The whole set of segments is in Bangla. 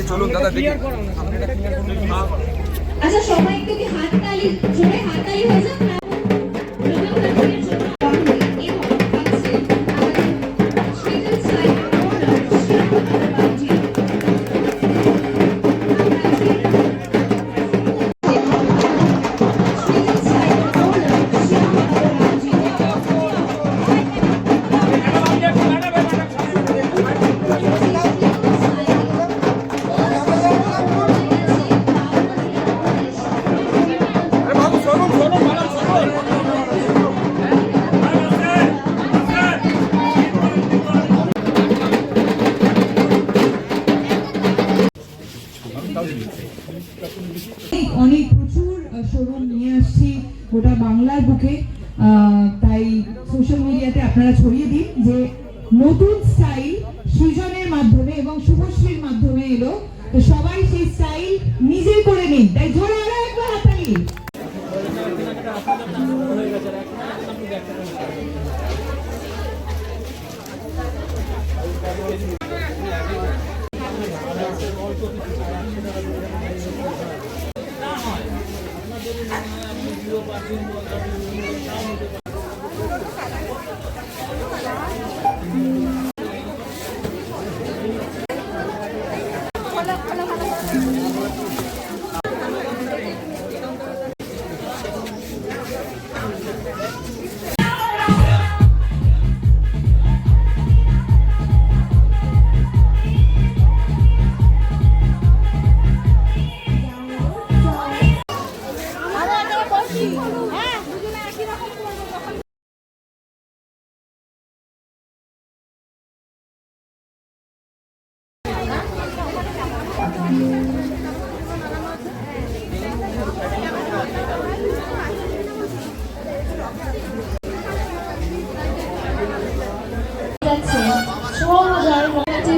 চলুন দাদা দেখি। আচ্ছা সবাই একটু কি হাততালি, জোরে হাততালি হয়ে যাক। অনেক প্রচুর শোরুম নিয়ে আসছি গোটা বাংলার বুকে, তাই সোশ্যাল মিডিয়াতে আপনারা ছড়িয়ে দিন যে নতুন স্টাইল সৃজনের মাধ্যমে এবং শুভশ্রীর মাধ্যমে এলো, তো সবাই সেই স্টাইল নিজে করে নিন। তাই ধরে আরো একবার হাতালি।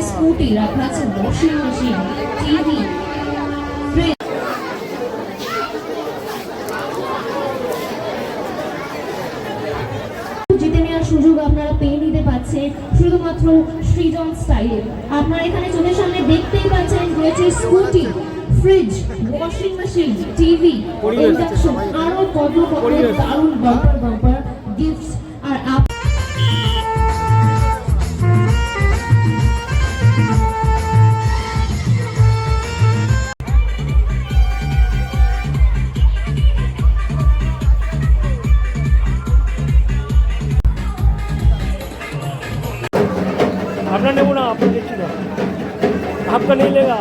স্কুটি রাখা আছে, ওয়াশিং মেশিন, টিভি, ফ্রিজ। জিতে নেওয়ার সুযোগ আপনারা পেয়ে নিতে পারছেন শুধুমাত্র সৃজন স্টাইলে। আপনারা এখানে চোখের সামনে দেখতেই পাচ্ছেন রয়েছে scooty, fridge, washing machine, TV, induction, আরো কত কত দারুণ বাম্পার গিফটস। আর अपना नहीं बुना, आपका नहीं लेगा।